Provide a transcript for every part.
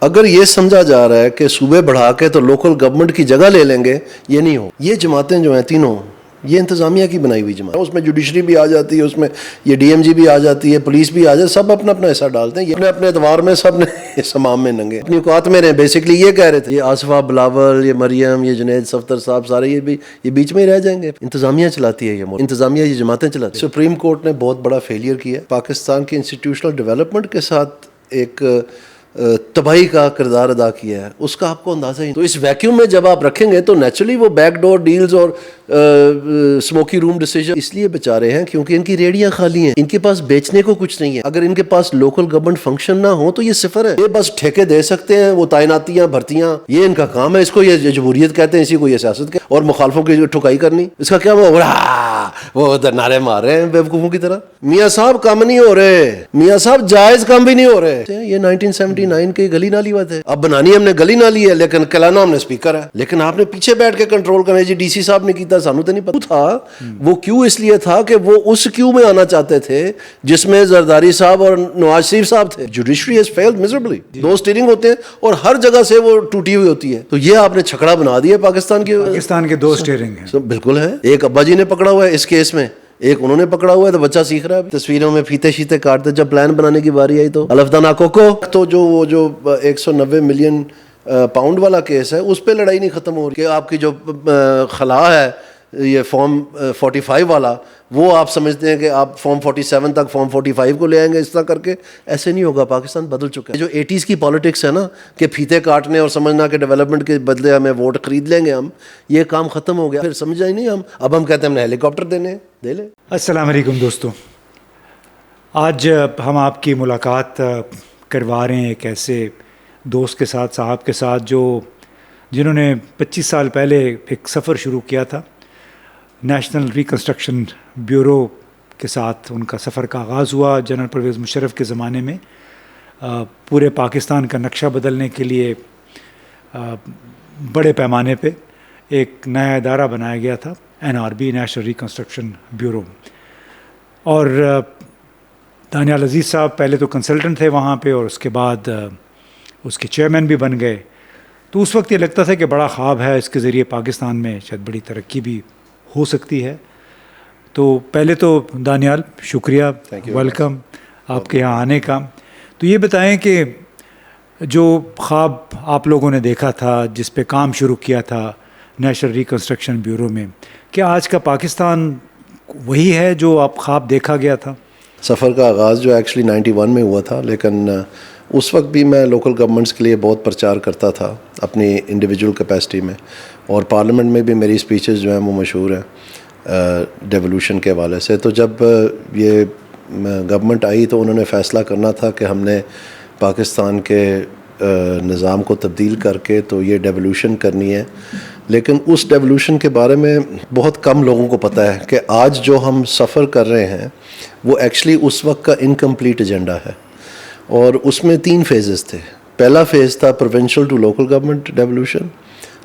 اگر یہ سمجھا جا رہا ہے کہ صوبے بڑھا کے تو لوکل گورنمنٹ کی جگہ لے لیں گے، یہ نہیں ہو. یہ جماعتیں جو ہیں تینوں، یہ انتظامیہ کی بنائی ہوئی جماعت، اس میں جوڈیشری بھی آ جاتی ہے، اس میں یہ ڈی ایم جی بھی آ جاتی ہے، پولیس بھی آ جاتی ہے، سب اپنا اپنا حصہ ڈالتے ہیں. یہ اپنے اپنے ادوار میں سب نے سمام میں ننگے اپنی اوقات میں رہے. بیسکلی یہ کہہ رہے تھے یہ آصفہ بلاول، یہ مریم، یہ جنید صفدر صاحب، سارے یہ بیچ میں ہی رہ جائیں گے. انتظامیہ چلاتی ہے یہ ملک، انتظامیہ یہ جماعتیں چلاتی ہیں. سپریم کورٹ نے بہت بڑا فیلئر کیا پاکستان کی انسٹیٹیوشنل ڈیولپمنٹ کے ساتھ، ایک تباہی کا کردار ادا کیا ہے. اس کا آپ کو اندازہ ہی. تو اس ویکیوم میں جب آپ رکھیں گے تو نیچرلی وہ بیک ڈور ڈیلز اور اسموکی روم ڈیسیجن اس لیے بیچارے ہیں کیونکہ ان کی ریڑیاں خالی ہیں، ان کے پاس بیچنے کو کچھ نہیں ہے. اگر ان کے پاس لوکل گورنمنٹ فنکشن نہ ہو تو یہ صفر ہے. یہ بس ٹھیکے دے سکتے ہیں، وہ تعیناتیاں بھرتیاں، یہ ان کا کام ہے. اس کو یہ جمہوریت کہتے ہیں، اسی کو یہ سیاست کہتے ہیں. اور مخالفوں کی ٹھکائی کرنی، اس کا کیا وہ نعرے مار رہے ہیں بیوقوفوں کی طرح. میاں صاحب کم نہیں ہو رہے، میاں صاحب جائز کم بھی نہیں ہو رہے. یہ 1979 کی گلی نالی بات ہے. اب بنانی ہم نے گلی نالی ہے لیکن کلانا ہم نے اسپیکر ہے. لیکن آپ نے پیچھے بیٹھ کے کنٹرول کرنا. جی ڈی سی صاحب نے کیتا، سانو تو نہیں پتا تھا. وہ کیوں اس لیے تھا کہ وہ اس کیوں میں آنا چاہتے تھے جس میں زرداری صاحب اور نواز شریف صاحب تھے. Judiciary has failed miserably. دو اسٹیئرنگ ہوتے ہیں اور ہر جگہ سے وہ ٹوٹی ہوئی ہوتی ہے. تو یہ آپ نے چھکڑا بنا دیا پاکستان کے دو اسٹیئرنگ ہیں. بالکل ہے. ایک ابا جی نے پکڑا ہوا ہے اس کیس میں، ایک انہوں نے پکڑا ہوا ہے تو بچہ سیکھ رہا ہے. تصویروں میں فیتے شیتے کاٹتے. جب پلان بنانے کی باری آئی تو الفدانا کوکو تو جو 190 ملین پاؤنڈ والا کیس ہے اس پہ لڑائی نہیں ختم ہو رہی. کہ آپ کی جو خلا ہے یہ فارم 45 والا، وہ آپ سمجھتے ہیں کہ آپ فارم 47 تک فارم 45 کو لے آئیں گے. اس طرح کر کے ایسے نہیں ہوگا. پاکستان بدل چکا ہے. جو 80s کی پالیٹکس ہے نا کہ پھیتے کاٹنے اور سمجھنا کہ ڈیولپمنٹ کے بدلے ہمیں ووٹ خرید لیں گے ہم، یہ کام ختم ہو گیا. پھر سمجھا ہی نہیں ہم. اب ہم کہتے ہیں ہم نے ہیلی کاپٹر دینے، دے لیں. السلام علیکم دوستوں. آج ہم آپ کی ملاقات کروا رہے ہیں ایک ایسے دوست کے ساتھ، صاحب کے ساتھ، جنہوں نے 25 سال پہلے ایک سفر شروع کیا تھا. نیشنل ریکنسٹرکشن بیورو کے ساتھ ان کا سفر کا آغاز ہوا جنرل پرویز مشرف کے زمانے میں. پورے پاکستان کا نقشہ بدلنے کے لیے بڑے پیمانے پہ ایک نیا ادارہ بنایا گیا تھا، NRB، نیشنل ریکنسٹرکشن بیورو. اور دانیال عزیز صاحب پہلے تو کنسلٹنٹ تھے وہاں پہ اور اس کے بعد اس کے چیئرمین بھی بن گئے. تو اس وقت یہ لگتا تھا کہ بڑا خواب ہے، اس کے ذریعے پاکستان میں شاید بڑی ترقی بھی ہو سکتی ہے. تو پہلے تو دانیال شکریہ، ویلکم آپ کے یہاں آنے کا. تو یہ بتائیں کہ جو خواب آپ لوگوں نے دیکھا تھا، جس پہ کام شروع کیا تھا نیشنل ریکنسٹرکشن بیورو میں، کیا آج کا پاکستان وہی ہے جو آپ خواب دیکھا گیا تھا؟ سفر کا آغاز جو ایکچولی 91 میں ہوا تھا، لیکن اس وقت بھی میں لوکل گورنمنٹس کے لیے بہت پرچار کرتا تھا اپنی انڈیویجول کیپیسٹی میں. اور پارلیمنٹ میں بھی میری اسپیچز جو ہیں وہ مشہور ہیں ڈیولوشن کے حوالے سے. تو جب یہ گورنمنٹ آئی تو انہوں نے فیصلہ کرنا تھا کہ ہم نے پاکستان کے نظام کو تبدیل کر کے تو یہ ڈیولوشن کرنی ہے. لیکن اس ڈیولوشن کے بارے میں بہت کم لوگوں کو پتہ ہے کہ آج جو ہم سفر کر رہے ہیں وہ ایکچولی اس وقت کا انکمپلیٹ ایجنڈا ہے. اور اس میں 3 فیزز تھے. پہلا فیز تھا provincial to local government devolution,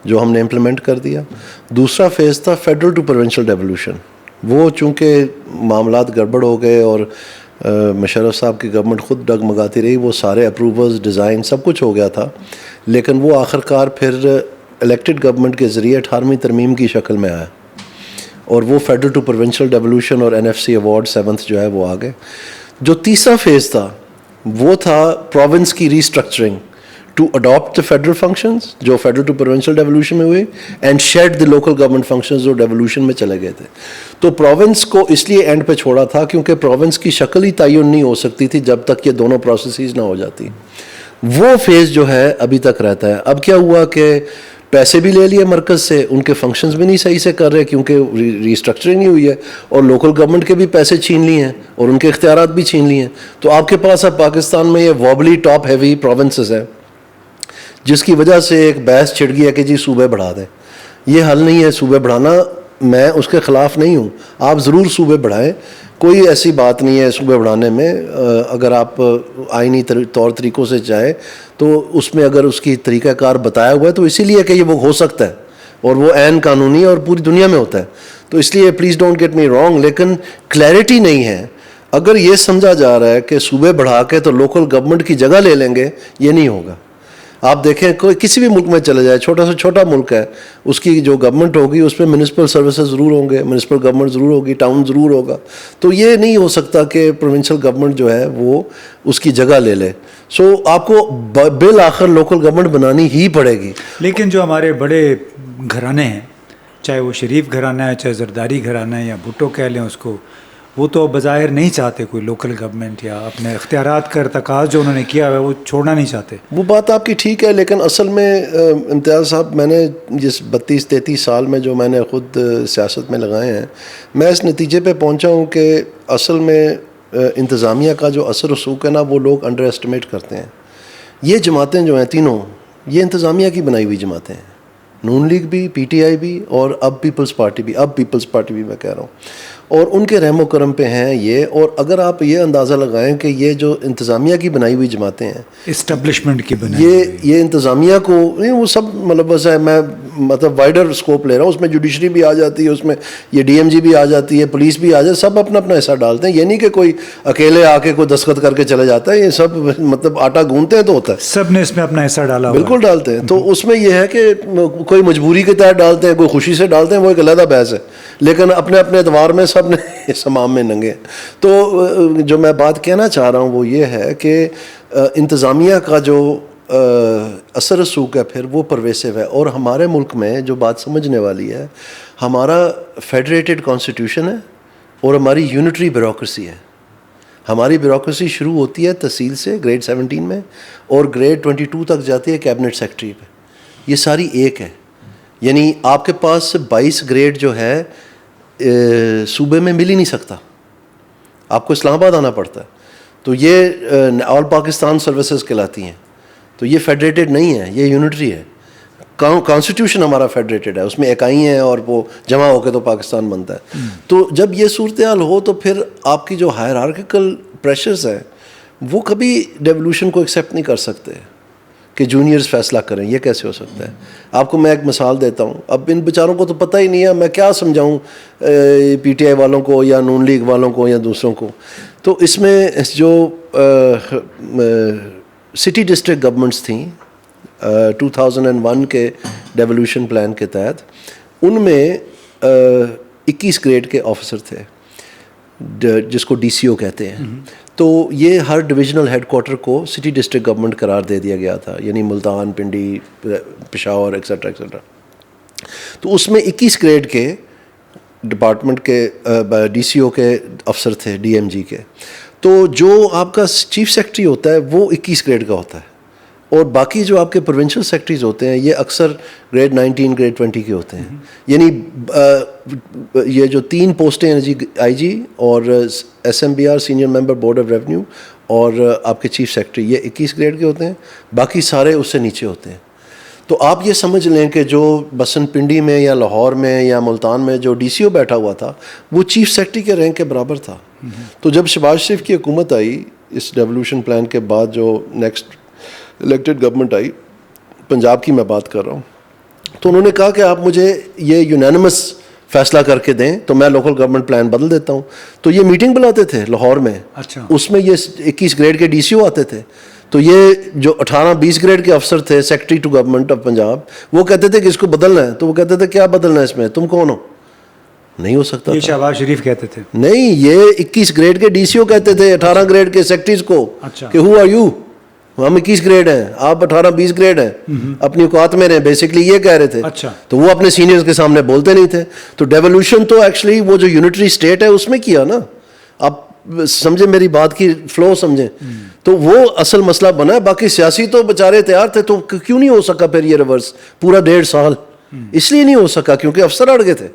جو ہم نے امپلیمنٹ کر دیا. دوسرا فیز تھا فیڈرل ٹو پروونشل ڈیولوشن. وہ چونکہ معاملات گڑبڑ ہو گئے اور مشرف صاحب کی گورنمنٹ خود ڈگمگاتی رہی، وہ سارے اپروولز، ڈیزائن سب کچھ ہو گیا تھا، لیکن وہ آخرکار پھر الیکٹڈ گورنمنٹ کے ذریعے 18ویں ترمیم کی شکل میں آیا اور وہ فیڈرل ٹو پروونشل ڈیولوشن اور NFC ایوارڈ 7th جو ہے وہ آ گئے. جو تیسرا فیز تھا وہ تھا پروونس کی restructuring to adapt the federal functions جو فیڈرل ٹو پروونشل ڈیولوشن میں ہوئی and shed the local government functions جو ڈیولوشن میں چلے گئے تھے. تو پروونس کو اس لیے اینڈ پہ چھوڑا تھا کیونکہ پروونس کی شکل ہی تعین نہیں ہو سکتی تھی جب تک یہ دونوں پروسیسز نہ ہو جاتی. وہ فیز جو ہے ابھی تک رہتا ہے. اب کیا ہوا کہ پیسے بھی لے لیے مرکز سے، ان کے فنکشنز بھی نہیں صحیح سے کر رہے کیونکہ ریسٹرکچرنگ نہیں ہوئی ہے، اور لوکل گورنمنٹ کے بھی پیسے چھین لیے ہیں اور ان کے اختیارات بھی چھین لیے ہیں. تو آپ کے پاس اب پاکستان میں یہ وابلی ٹاپ ہیوی پروونسز ہیں، جس کی وجہ سے ایک بحث چھڑ گئی ہے کہ جی صوبے بڑھا دیں. یہ حل نہیں ہے صوبے بڑھانا. میں اس کے خلاف نہیں ہوں، آپ ضرور صوبے بڑھائیں، کوئی ایسی بات نہیں ہے صوبے بڑھانے میں. اگر آپ آئینی طور طریقوں سے چاہیں تو اس میں اگر اس کی طریقہ کار بتایا ہوا ہے تو اسی لیے کہ یہ وہ ہو سکتا ہے اور وہ عین قانونی ہے اور پوری دنیا میں ہوتا ہے. تو اس لیے please don't get me wrong, لیکن کلیئرٹی نہیں ہے. اگر یہ سمجھا جا رہا ہے کہ صوبے بڑھا کے تو لوکل گورنمنٹ کی جگہ لے لیں گے، یہ نہیں ہوگا. آپ دیکھیں کوئی کسی بھی ملک میں چلے جائے, چھوٹا سے چھوٹا ملک ہے, اس کی جو گورنمنٹ ہوگی اس میں میونسپل سروسز ضرور ہوں گے, میونسپل گورنمنٹ ضرور ہوگی, ٹاؤن ضرور ہوگا. تو یہ نہیں ہو سکتا کہ پروونشل گورنمنٹ جو ہے وہ اس کی جگہ لے لے. سو آپ کو بالآخر لوکل گورنمنٹ بنانی ہی پڑے گی. لیکن جو ہمارے بڑے گھرانے ہیں, چاہے وہ شریف گھرانہ ہے, چاہے زرداری گھرانہ ہے, یا بھٹو کہہ لیں اس کو, وہ تو بظاہر نہیں چاہتے کوئی لوکل گورنمنٹ یا اپنے اختیارات کا ارتکاز جو انہوں نے کیا ہے وہ چھوڑنا نہیں چاہتے. وہ بات آپ کی ٹھیک ہے, لیکن اصل میں امتیاز صاحب, میں نے جس 32-33 سال میں جو میں نے خود سیاست میں لگائے ہیں, میں اس نتیجے پہ پہنچا ہوں کہ اصل میں انتظامیہ کا جو اثر رسوخ ہے نا, وہ لوگ انڈر ایسٹیمیٹ کرتے ہیں. یہ جماعتیں جو ہیں تینوں, یہ انتظامیہ کی بنائی ہوئی جماعتیں ہیں, نون لیگ بھی, پی ٹی آئی بھی, اور اب پیپلز پارٹی بھی. اب پیپلز پارٹی بھی میں کہہ رہا ہوں, اور ان کے رحم و کرم پہ ہیں یہ. اور اگر آپ یہ اندازہ لگائیں کہ یہ جو انتظامیہ کی بنائی ہوئی جماعتیں ہیں, اسٹیبلشمنٹ کی بنائی یہ انتظامیہ کو وہ سب ملوث ہے. میں مطلب وائڈر اسکوپ لے رہا ہوں, اس میں جوڈیشری بھی آ جاتی ہے, اس میں یہ ڈی ایم جی بھی آ جاتی ہے, پولیس بھی آ جاتی ہے, سب اپنا اپنا حصہ ڈالتے ہیں. یہ نہیں کہ کوئی اکیلے آ کے کوئی دستخط کر کے چلے جاتا ہے, یہ سب مطلب آٹا گوندتے ہیں تو ہوتا ہے, سب نے اس میں اپنا حصہ ڈالا. بالکل ڈالتے ہیں. تو اس میں یہ ہے کہ کوئی مجبوری کے تحت ڈالتے ہیں, کوئی خوشی سے ڈالتے ہیں, وہ ایک علیحدہ بحث ہے, لیکن اپنے اپنے اعتبار میں سب نے اس امام میں ننگے. تو جو میں بات کہنا چاہ رہا ہوں وہ یہ ہے کہ انتظامیہ کا جو اثر رسوخ ہے پھر وہ پرویسو ہے. اور ہمارے ملک میں جو بات سمجھنے والی ہے, ہمارا فیڈریٹڈ کانسٹیٹیوشن ہے اور ہماری یونٹری بیوروکریسی ہے. ہماری بیوروکریسی شروع ہوتی ہے تحصیل سے گریڈ 17 میں, اور گریڈ 22 تک جاتی ہے کیبنٹ سیکٹری پہ. یہ ساری ایک ہے, یعنی آپ کے پاس 22 گریڈ جو ہے صوبے میں مل ہی نہیں سکتا, آپ کو اسلام آباد آنا پڑتا ہے. تو یہ آل پاکستان سروسز کہلاتی ہیں. تو یہ فیڈریٹڈ نہیں ہے, یہ یونٹری ہے. کانسٹیٹیوشن ہمارا فیڈریٹڈ ہے, اس میں اکائی ہیں اور وہ جمع ہو کے تو پاکستان بنتا ہے. تو جب یہ صورتحال ہو تو پھر آپ کی جو ہائرارکیکل پریشرز ہیں وہ کبھی ڈیولوشن کو ایکسیپٹ نہیں کر سکتے کہ جونیئرز فیصلہ کریں. یہ کیسے ہو سکتا ہے؟ آپ کو میں ایک مثال دیتا ہوں. اب ان بیچاروں کو تو پتہ ہی نہیں ہے, میں کیا سمجھاؤں پی ٹی آئی والوں کو یا نون لیگ والوں کو یا دوسروں کو. تو اس میں جو سٹی ڈسٹرکٹ گورنمنٹس تھیں 2001 کے ڈیولوشن پلان کے تحت, ان میں 21 گریڈ کے آفیسر تھے جس کو ڈی سی او کہتے ہیں. تو یہ ہر ڈویژنل ہیڈ کوارٹر کو سٹی ڈسٹرکٹ گورنمنٹ قرار دے دیا گیا تھا, یعنی ملتان, پنڈی, پشاور ایکسیٹرا ایکسیٹرا. تو اس میں 21 گریڈ کے ڈپارٹمنٹ کے ڈی سی او کے افسر تھے, ڈی ایم جی کے. تو جو آپ کا چیف سیکرٹری ہوتا ہے وہ 21 گریڈ کا ہوتا ہے, اور باقی جو آپ کے پروونشل سیکرٹریز ہوتے ہیں یہ اکثر گریڈ 19 گریڈ 20 کے ہوتے ہیں. یعنی یہ جو 3 پوسٹیں ہیں جی, آئی جی اور S M B R senior member board of revenue اور آپ کے چیف سیکرٹری, یہ 21 گریڈ کے ہوتے ہیں, باقی سارے اس سے نیچے ہوتے ہیں. تو آپ یہ سمجھ لیں کہ جو بسن پنڈی میں یا لاہور میں یا ملتان میں جو ڈی سی او بیٹھا ہوا تھا وہ چیف سیکرٹری کے رینک کے برابر تھا. تو جب شہباز شریف کی حکومت آئی اس ڈیولوشن پلان کے بعد, جو نیکسٹ الیکٹڈ گورنمنٹ آئی, پنجاب کی میں بات کر رہا ہوں, تو انہوں نے کہا کہ آپ مجھے یہ یونینمس فیصلہ کر کے دیں تو میں لوکل گورنمنٹ پلان بدل دیتا ہوں. تو یہ میٹنگ بلاتے تھے لاہور میں, اس میں یہ 21 گریڈ کے ڈی سی او آتے تھے. تو یہ جو 18-20 گریڈ کے افسر تھے secretary to government of Punjab, وہ کہتے تھے کہ اس کو بدلنا ہے. تو وہ کہتے تھے کیا بدلنا ہے اس میں, تم کون ہو؟ نہیں ہو سکتا. یہ شہباز شریف کہتے تھے. نہیں, یہ 21 گریڈ کے ڈی سی او کہتے تھے 18 گریڈ کے سیکرٹریز کو کہ ہو آر یو, ہم 21 گریڈ ہیں, آپ 18-20 گریڈ ہیں, اپنی اوقات میں رہیں, بیسکلی یہ کہہ رہے تھے. تو وہ اپنے سینئرز کے سامنے بولتے نہیں تھے. تو ڈیولوشن تو ایکچولی وہ جو یونٹری اسٹیٹ ہے اس میں کیا نا. آپ سمجھیں میری بات کی فلو سمجھیں. تو وہ اصل مسئلہ بنا ہے. باقی سیاسی تو بیچارے تیار تھے, تو کیوں نہیں ہو سکا پھر یہ ریورس پورا 1.5 سال؟ اس لیے نہیں ہو سکا کیونکہ افسر اڑ گئے تھے.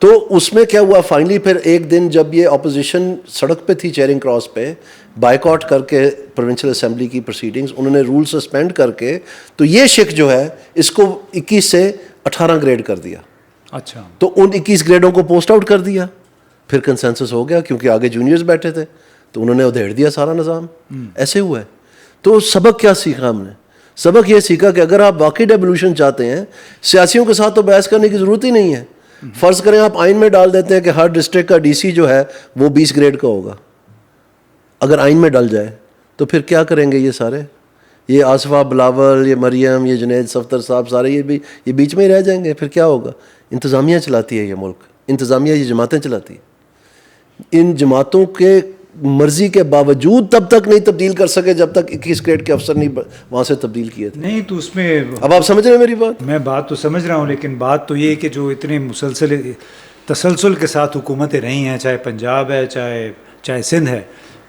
تو اس میں کیا ہوا فائنلی, پھر ایک دن جب یہ اپوزیشن سڑک پہ تھی چیرنگ کراس پہ, بائیکاٹ کر کے پروونشل اسمبلی کی پروسیڈنگز, انہوں نے رول سسپینڈ کر کے تو یہ شک جو ہے اس کو 21 سے 18 گریڈ کر دیا. اچھا. تو ان 21 گریڈوں کو پوسٹ آؤٹ کر دیا. پھر کنسنسس ہو گیا کیونکہ آگے جونیئرز بیٹھے تھے, تو انہوں نے ادھیڑ دیا سارا نظام. ایسے ہوا ہے. تو سبق کیا سیکھا ہم نے؟ سبق یہ سیکھا کہ اگر آپ واقعی ڈیولوشن چاہتے ہیں, سیاسیوں کے ساتھ تو بحث کرنے کی ضرورت ہی نہیں ہے. فرض کریں آپ آئین میں ڈال دیتے ہیں کہ ہر ڈسٹرکٹ کا ڈی سی جو ہے وہ 20 گریڈ کا ہوگا. اگر آئین میں ڈل جائے تو پھر کیا کریں گے یہ سارے؟ یہ آصفہ بلاول، یہ مریم، یہ جنید صفدر صاحب، سارے یہ بیچ میں ہی رہ جائیں گے. پھر کیا ہوگا؟ انتظامیہ چلاتی ہے یہ ملک، انتظامیہ یہ جماعتیں چلاتی ہیں. ان جماعتوں کے مرضی کے باوجود تب تک نہیں تبدیل کر سکے جب تک 21 گریڈ کے افسر نہیں وہاں سے تبدیل کیے تھے. نہیں تو اس میں اب آپ سمجھ رہے ہیں میری بات؟ میں بات تو سمجھ رہا ہوں، لیکن بات تو یہ کہ جو اتنے تسلسل کے ساتھ حکومتیں رہی ہیں، چاہے پنجاب ہے چاہے سندھ ہے،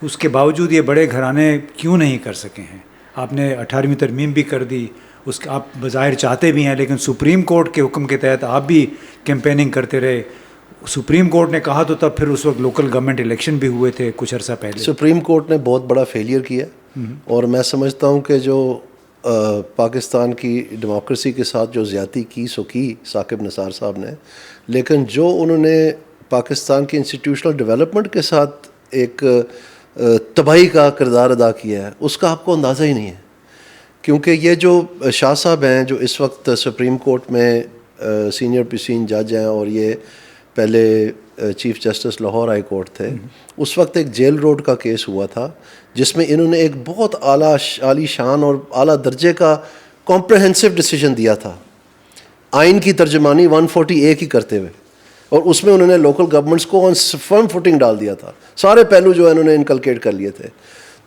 اس کے باوجود یہ بڑے گھرانے کیوں نہیں کر سکے ہیں؟ آپ نے 18ویں ترمیم بھی کر دی، اس کا آپ بظاہر چاہتے بھی ہیں، لیکن سپریم کورٹ کے حکم کے تحت آپ بھی کیمپیننگ کرتے رہے. سپریم کورٹ نے کہا تو تب پھر اس وقت لوکل گورنمنٹ الیکشن بھی ہوئے تھے کچھ عرصہ پہلے. سپریم کورٹ نے بہت بڑا فیلئر کیا، اور میں سمجھتا ہوں کہ جو پاکستان کی ڈیموکریسی کے ساتھ جو زیادتی کی سو کی ثاقب نثار صاحب نے، لیکن جو انہوں نے پاکستان کی انسٹیٹیوشنل ڈیولپمنٹ کے ساتھ ایک تباہی کا کردار ادا کیا ہے، اس کا آپ کو اندازہ ہی نہیں ہے. کیونکہ یہ جو شاہ صاحب ہیں جو اس وقت سپریم کورٹ میں سینئر پریسیڈنگ جج ہیں، اور یہ پہلے chief justice Lahore high court تھے، اس وقت ایک جیل روڈ کا کیس ہوا تھا جس میں انہوں نے ایک بہت عالی شان اور اعلیٰ درجے کا کمپریہنسو ڈیسیجن دیا تھا، آئین کی ترجمانی 140A کی کرتے ہوئے، اور اس میں انہوں نے لوکل گورنمنٹس کو آن فرم فوٹنگ ڈال دیا تھا. سارے پہلو جو ہے انہوں نے انکلکیٹ کر لیے تھے.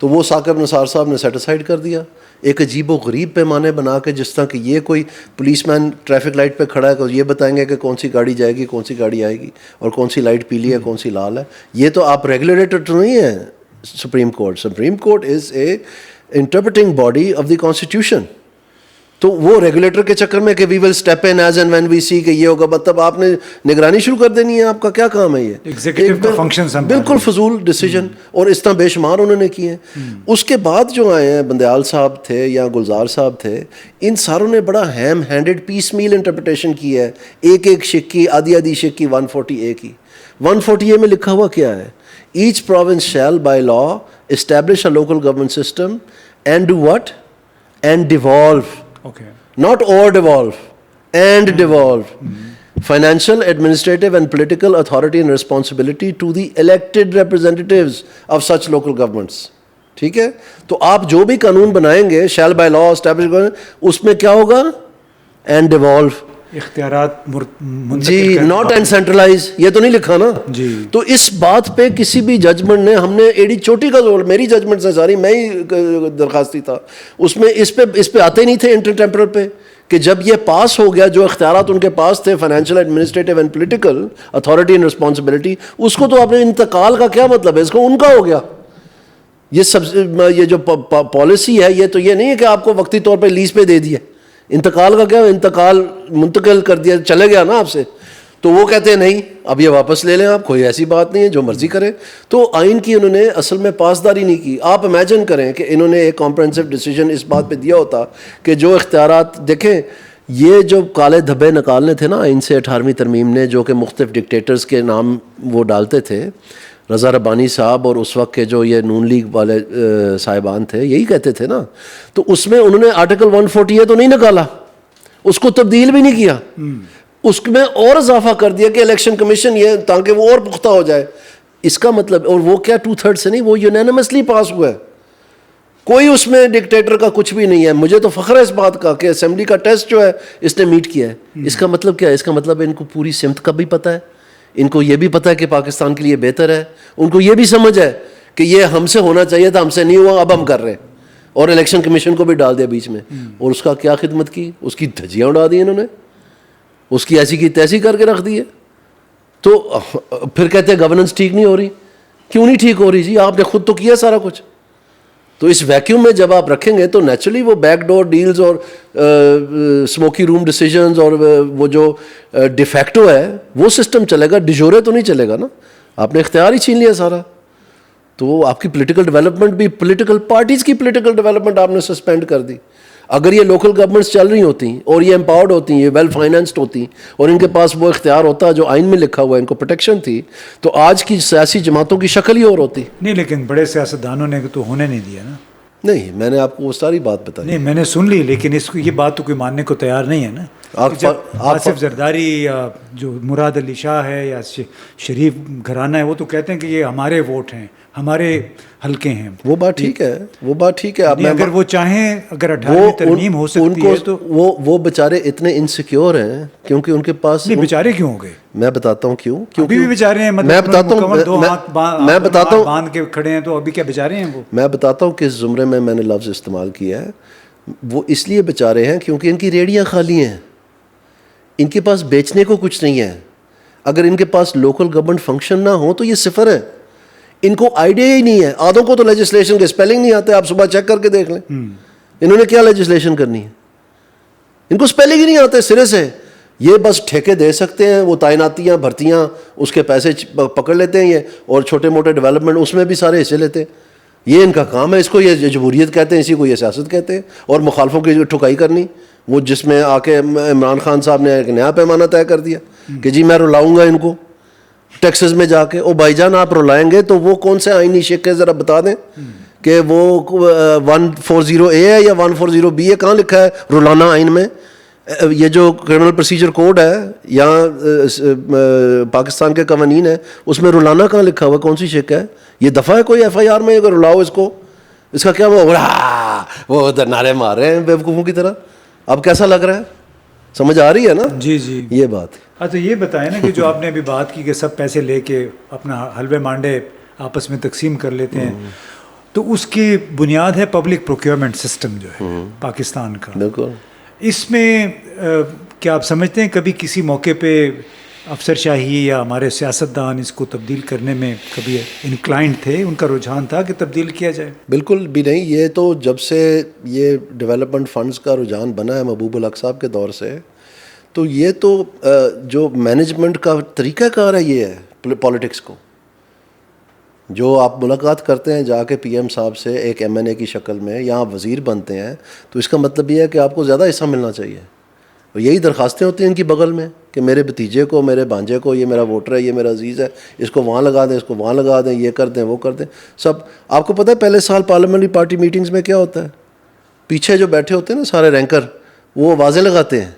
تو وہ ثاقب نثار صاحب نے سیٹ اسائڈ کر دیا ایک عجیب و غریب پیمانے بنا کے، جس طرح کہ یہ کوئی پولیس مین ٹریفک لائٹ پہ کھڑا ہے کہ یہ بتائیں گے کہ کون سی گاڑی جائے گی، کون سی گاڑی آئے گی، اور کون سی لائٹ پیلی ہے، کون سی لال ہے. یہ تو آپ ریگولیٹر تو نہیں ہیں supreme court. Supreme court is a interpreting body of the constitution. تو وہ ریگولیٹر کے چکر میں کہ we will step in as and when we see کہ یہ ہوگا، مطلب آپ نے نگرانی شروع کر دینی ہے. آپ کا کیا کام ہے؟ یہ ایگزیکٹو کا فنکشن بالکل فضول ڈیسیجن، اور اس طرح بے شمار انہوں نے کیے ہیں. اس کے بعد جو آئے ہیں بندیال صاحب تھے یا گلزار صاحب تھے، ان ساروں نے بڑا ہیم ہینڈڈ پیس میل انٹرپریٹیشن کی ہے، ایک شک کی، آدھی شک کی 140A کی. 140A میں لکھا ہوا کیا ہے؟ Each province shall by law establish a local government system and do what? And devolve. Okay. Not or devolve, and devolve financial, administrative and political authority and responsibility to the elected representatives of such local governments. ٹھیک ہے؟ تو آپ جو بھی قانون بنائیں گے shall by law establish، اس میں کیا ہوگا؟ and devolve. اختیارات جی، not and centralize، یہ تو نہیں لکھا نا جی. تو اس بات پہ کسی بھی ججمنٹ نے، ہم نے ایڑی چوٹی کا زور، میری ججمنٹ سے ساری، میں ہی درخواستی تھا اس میں، اس پہ آتے نہیں تھے انٹر ٹیمپرل پہ، کہ جب یہ پاس ہو گیا جو اختیارات ان کے پاس تھے financial, administrative and political authority and responsibility, اس کو تو آپ نے انتقال کا کیا مطلب ہے؟ اس کو ان کا ہو گیا. یہ جو پالیسی ہے، یہ تو یہ نہیں ہے کہ آپ کو وقتی طور پہ لیز پہ دے دیا. انتقال کا کیا؟ انتقال منتقل کر دیا، چلے گیا نا آپ سے. تو وہ کہتے ہیں نہیں، اب یہ واپس لے لیں آپ، کوئی ایسی بات نہیں ہے، جو مرضی کرے. تو آئین کی انہوں نے اصل میں پاسداری نہیں کی. آپ امیجن کریں کہ انہوں نے ایک کمپریہنسو ڈیسیجن اس بات پہ دیا ہوتا کہ جو اختیارات، دیکھیں یہ جو کالے دھبے نکالنے تھے نا آئین سے 18ویں ترمیم نے، جو کہ مختلف ڈکٹیٹرز کے نام وہ ڈالتے تھے، رضا ربانی صاحب اور اس وقت کے جو یہ نون لیگ والے صاحبان تھے، یہی کہتے تھے نا. تو اس میں انہوں نے آرٹیکل 140A تو نہیں نکالا، اس کو تبدیل بھی نہیں کیا، اس میں اور اضافہ کر دیا کہ الیکشن کمیشن، یہ تاکہ وہ اور پختہ ہو جائے. اس کا مطلب، اور وہ کیا 2/3 سے نہیں، وہ یونینیمسلی پاس ہوا ہے. کوئی اس میں ڈکٹیٹر کا کچھ بھی نہیں ہے. مجھے تو فخر ہے اس بات کا کہ اسمبلی کا ٹیسٹ جو ہے اس نے میٹ کیا ہے. اس کا مطلب کیا ہے؟ اس کا مطلب ان کو پوری سمت کا بھی پتہ ہے، ان کو یہ بھی پتہ ہے کہ پاکستان کے لیے بہتر ہے، ان کو یہ بھی سمجھ ہے کہ یہ ہم سے ہونا چاہیے تھا، ہم سے نہیں ہوا، اب ہم کر رہے ہیں. اور الیکشن کمیشن کو بھی ڈال دیا بیچ میں. اور اس کا کیا خدمت کی؟ اس کی دھجیاں اڑا دی انہوں نے، اس کی ایسی کی تیسی کر کے رکھ دی ہے. تو پھر کہتے ہیں گورننس ٹھیک نہیں ہو رہی. کیوں نہیں ٹھیک ہو رہی جی؟ آپ نے خود تو کیا سارا کچھ. تو اس ویکیوم میں جب آپ رکھیں گے تو نیچرلی وہ بیک ڈور ڈیلز اور اسموکی روم ڈیسیجنز اور وہ جو ڈیفیکٹو ہے وہ سسٹم چلے گا، ڈیجورے تو نہیں چلے گا نا. آپ نے اختیار ہی چھین لیا سارا. تو آپ کی پولیٹیکل ڈیولپمنٹ بھی، پولیٹیکل پارٹیز کی پولیٹیکل ڈیولپمنٹ آپ نے سسپینڈ کر دی. اگر یہ لوکل گورنمنٹس چل رہی ہوتی اور یہ امپاورڈ ہوتی، یہ ویل فائنینسڈ ہوتی اور ان کے پاس وہ اختیار ہوتا جو آئین میں لکھا ہوا ہے، ان کو پروٹیکشن تھی، تو آج کی سیاسی جماعتوں کی شکل ہی اور ہوتی. نہیں، لیکن بڑے سیاستدانوں نے تو ہونے نہیں دیا نا. نہیں، میں نے آپ کو وہ ساری بات بتائی. نہیں، میں نے سن لی، لیکن اس کو یہ بات تو کوئی ماننے کو تیار نہیں ہے نا. جب آصف زرداری یا جو مراد علی شاہ ہے یا شریف گھرانہ ہے وہ تو کہتے ہیں کہ یہ ہمارے ووٹ ہیں, ہمارے حلقے ہیں. وہ بات ٹھیک ہے, وہ بات ٹھیک ہے. اگر وہ چاہیں, اگر 18ویں ترمیم ہو سکتی ہے تو وہ بیچارے اتنے انسیکیور ہیں کیونکہ ان کے پاس. نہیں, بیچارے کیوں ہو گئے؟ میں بتاتا ہوں کیوں. ابھی بھی بیچارے ہیں. میں بتاتا ہوں, میں بتاتا ہوں باندھ کے کھڑے ہیں تو ابھی کیا بیچارے ہیں وہ؟ میں بتاتا ہوں کس زمرے میں نے لفظ استعمال کیا ہے. وہ اس لیے بیچارے ہیں کیونکہ ان کی ریڑیاں خالی ہیں, ان کے پاس بیچنے کو کچھ نہیں ہے. اگر ان کے پاس لوکل گورنمنٹ فنکشن نہ ہو تو یہ صفر ہے. ان کو آئیڈیا ہی نہیں ہے. آدھوں کو تو لیجسلیشن کے اسپیلنگ نہیں آتے, آپ صبح چیک کر کے دیکھ لیں انہوں نے کیا لیجسلیشن کرنی ہے. ان کو اسپیلنگ ہی نہیں آتے سرے سے. یہ بس ٹھیکے دے سکتے ہیں, وہ تعیناتیاں بھرتیاں اس کے پیسے پکڑ لیتے ہیں یہ, اور چھوٹے موٹے ڈیولپمنٹ اس میں بھی سارے حصے لیتے ہیں. یہ ان کا کام ہے. اس کو یہ جمہوریت کہتے ہیں, اسی کو یہ سیاست کہتے ہیں. اور مخالفوں کی ٹھکائی کرنی, وہ جس میں آ کے عمران خان صاحب نے ایک نیا پیمانہ طے کر دیا کہ جی میں رلاؤں گا ان کو ٹیکسز میں جا کے. او بھائی جان آپ رلائیں گے تو وہ کون سے آئینی شک ہے ذرا بتا دیں کہ وہ 140A ہے یا 140B ہے, کہاں لکھا ہے رولانا آئین میں؟ یہ جو کرمنل پروسیجر کوڈ ہے یا پاکستان کے قوانین ہے اس میں رولانا کہاں لکھا ہوا, کون سی شک ہے؟ یہ دفعہ ہے کوئی FIR میں اگر رلاؤ اس کو, اس کا کیا وہ ادھر نعرے مار رہے ہیں بیوقوفوں کی طرح. اب کیسا لگ رہا ہے؟ سمجھ آ رہی ہے نا؟ جی جی یہ بات. تو یہ بتائیں نا کہ جو آپ نے ابھی بات کی کہ سب پیسے لے کے اپنا حلوے مانڈے آپس میں تقسیم کر لیتے ہیں, تو اس کی بنیاد ہے پبلک پروکیورمنٹ سسٹم جو ہے پاکستان کا. بالکل. اس میں کیا آپ سمجھتے ہیں کبھی کسی موقع پہ افسر شاہی یا ہمارے سیاستدان اس کو تبدیل کرنے میں کبھی انکلائنڈ تھے, ان کا رجحان تھا کہ تبدیل کیا جائے؟ بالکل بھی نہیں. یہ تو جب سے یہ ڈیولپمنٹ فنڈز کا رجحان بنا ہے محبوب الحق صاحب کے دور سے, تو یہ تو جو مینجمنٹ کا طریقہ کار ہے یہ ہے پالیٹکس کو. جو آپ ملاقات کرتے ہیں جا کے PM صاحب سے ایک MNA کی شکل میں, یا آپ وزیر بنتے ہیں, تو اس کا مطلب یہ ہے کہ آپ کو زیادہ حصہ ملنا چاہیے. اور یہی درخواستیں ہوتی ہیں ان کی بغل میں کہ میرے بھتیجے کو, میرے بھانجے کو, یہ میرا ووٹر ہے, یہ میرا عزیز ہے, اس کو وہاں لگا دیں, اس کو وہاں لگا دیں, یہ کر دیں, وہ کر دیں. سب آپ کو پتہ ہے پہلے سال پارلیمنٹری پارٹی میٹنگز میں کیا ہوتا ہے؟ پیچھے جو بیٹھے ہوتے ہیں نا سارے رینکر, وہ آوازیں لگاتے ہیں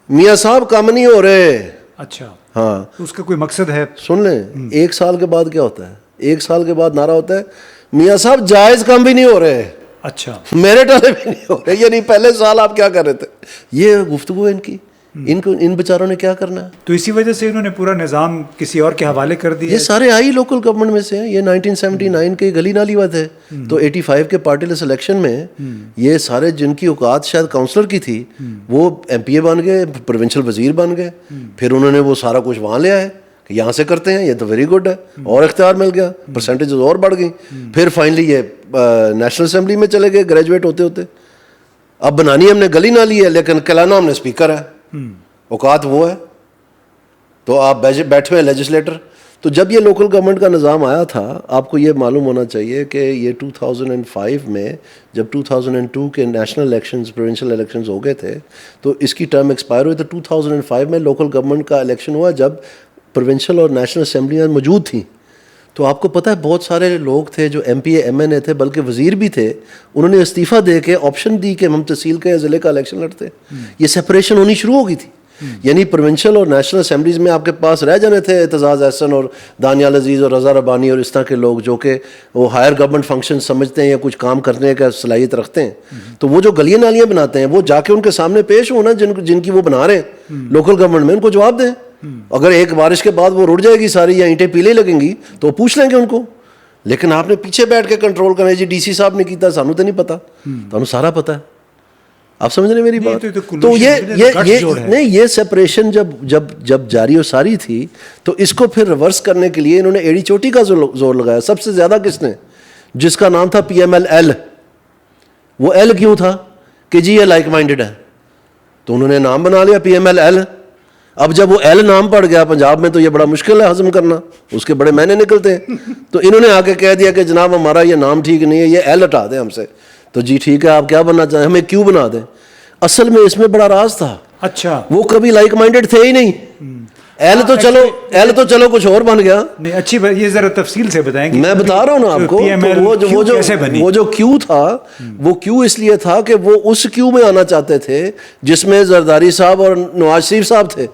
میاں صاحب کام نہیں ہو رہے. اچھا, ہاں, اس کا کوئی مقصد ہے؟ سن لیں. 1 سال کے بعد کیا ہوتا ہے؟ 1 سال کے بعد نعرہ ہوتا ہے میاں صاحب جائز کام بھی نہیں ہو رہے. اچھا, میرے ٹالے بھی نہیں ہو رہے. یعنی پہلے سال آپ کیا کر رہے تھے؟ یہ گفتگو ہے ان کی. ان بیچاروں نے کیا کرنا ہے؟ تو اسی وجہ سے انہوں نے پورا نظام کسی اور کے حوالے کر دیا. یہ سارے آئی لوکل گورنمنٹ میں سے ہیں. یہ 1979 کے گلی نالی بات ہے. تو 85 کے پارٹی لیس الیکشن میں یہ سارے جن کی اوقات شاید کاؤنسلر کی تھی وہ MPA بن گئے, پروونشل وزیر بن گئے. پھر انہوں نے وہ سارا کچھ وہاں لے آئے کہ یہاں سے کرتے ہیں, یہ تو ویری گڈ ہے, اور اختیار مل گیا, پرسنٹیجز اور بڑھ گئیں. پھر فائنلی یہ نیشنل اسمبلی میں چلے گئے گریجویٹ ہوتے ہوتے. اب بنانی ہم نے گلی نالی ہے لیکن کہلانا ہم نے اسپیکر ہے. اوقات وہ ہے. تو آپ بیٹھے ہوئے لیجسلیٹر. تو جب یہ لوکل گورنمنٹ کا نظام آیا تھا, آپ کو یہ معلوم ہونا چاہیے کہ یہ 2005 میں جب 2002 کے نیشنل الیکشنز, پروونشل الیکشنز ہو گئے تھے, تو اس کی ٹرم ایکسپائر ہوئی. تو 2005 میں لوکل گورنمنٹ کا الیکشن ہوا جب پروونشل اور نیشنل اسمبلیاں موجود تھیں. تو آپ کو پتہ ہے بہت سارے لوگ تھے جو MPA MNA تھے, بلکہ وزیر بھی تھے, انہوں نے استعفیٰ دے کے آپشن دی کہ ہم تحصیل کا یا ضلع کا الیکشن لڑتے. یہ سپریشن ہونی شروع ہو گئی تھی. یعنی پروونشل اور نیشنل اسمبلیز میں آپ کے پاس رہ جانے تھے اعتزاز احسن اور دانیال عزیز اور رضا ربانی اور اس طرح کے لوگ جو کہ وہ ہائر گورنمنٹ فنکشن سمجھتے ہیں یا کچھ کام کرنے کا صلاحیت رکھتے ہیں. تو وہ جو گلیاں نالیاں بناتے ہیں وہ جا کے ان کے سامنے پیش ہونا جن کی وہ بنا رہے ہیں لوکل گورنمنٹ میں, ان کو جواب دیں. اگر ایک بارش کے بعد وہ رڑ جائے گی ساری یا اینٹیں پیلے لگیں گی تو پوچھ لیں گے ان کو. لیکن آپ نے پیچھے بیٹھ کے کنٹرول کرنا, جی DC صاحب نے کیتا, سانو تو نہیں پتا, تو سارا پتا ہے. آپ سمجھ رہے میری بات؟ تو یہ سپریشن جب جاری و ساری تھی, تو اس کو پھر ریورس کرنے کے لیے انہوں نے ایڑی چوٹی کا زور لگایا. سب سے زیادہ کس نے؟ جس کا نام تھا PML. وہ L کیوں تھا؟ کہ جی یہ لائک مائنڈڈ ہے, تو انہوں نے نام بنا لیا PML. اب جب وہ L نام پڑ گیا پنجاب میں تو یہ بڑا مشکل ہے ہضم کرنا, اس کے بڑے معنی نکلتے ہیں. تو انہوں نے آ کے کہہ دیا کہ جناب ہمارا یہ نام ٹھیک نہیں ہے, یہ L ہٹا دیں ہم سے. تو جی ٹھیک ہے, آپ کیا بننا چاہیں, ہمیں کیوں بنا دیں. اصل میں اس میں بڑا راز تھا. اچھا, وہ کبھی لائک مائنڈڈ تھے ہی نہیں. ایل تو چلو کچھ اور بن گیا. نہیں اچھی بات, یہ ذرا تفصیل سے بتائیں کہ میں بتا رہا ہوں نا آپ کو, وہ جو کیو تھا وہ کیو اس لیے تھا کہ وہ اس کیو میں آنا چاہتے تھے جس میں زرداری صاحب اور نواز شریف صاحب تھے,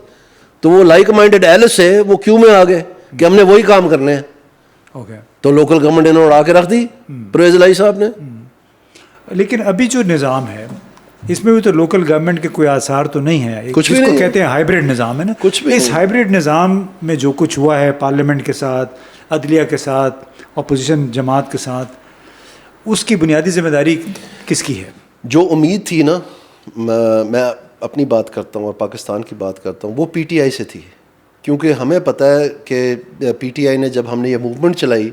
تو وہ لائک مائنڈڈ ایل سے وہ کیو میں آ گئے کہ ہم نے وہی کام کرنے ہیں. تو لوکل گورنمنٹ انہوں نے اڑا کے رکھ دی پرویز الہی صاحب نے. لیکن ابھی جو نظام ہے اس میں بھی تو لوکل گورنمنٹ کے کوئی آثار تو نہیں ہے, کچھ بھی نہیں, کہتے ہیں ہائیبریڈ نظام ہے نا. اس ہائیبریڈ نظام میں جو کچھ ہوا ہے پارلیمنٹ کے ساتھ, عدلیہ کے ساتھ, اپوزیشن جماعت کے ساتھ, اس کی بنیادی ذمہ داری کس کی ہے؟ جو امید تھی نا, میں اپنی بات کرتا ہوں اور پاکستان کی بات کرتا ہوں, وہ پی ٹی آئی سے تھی. کیونکہ ہمیں پتہ ہے کہ پی ٹی آئی نے جب ہم نے یہ موومنٹ چلائی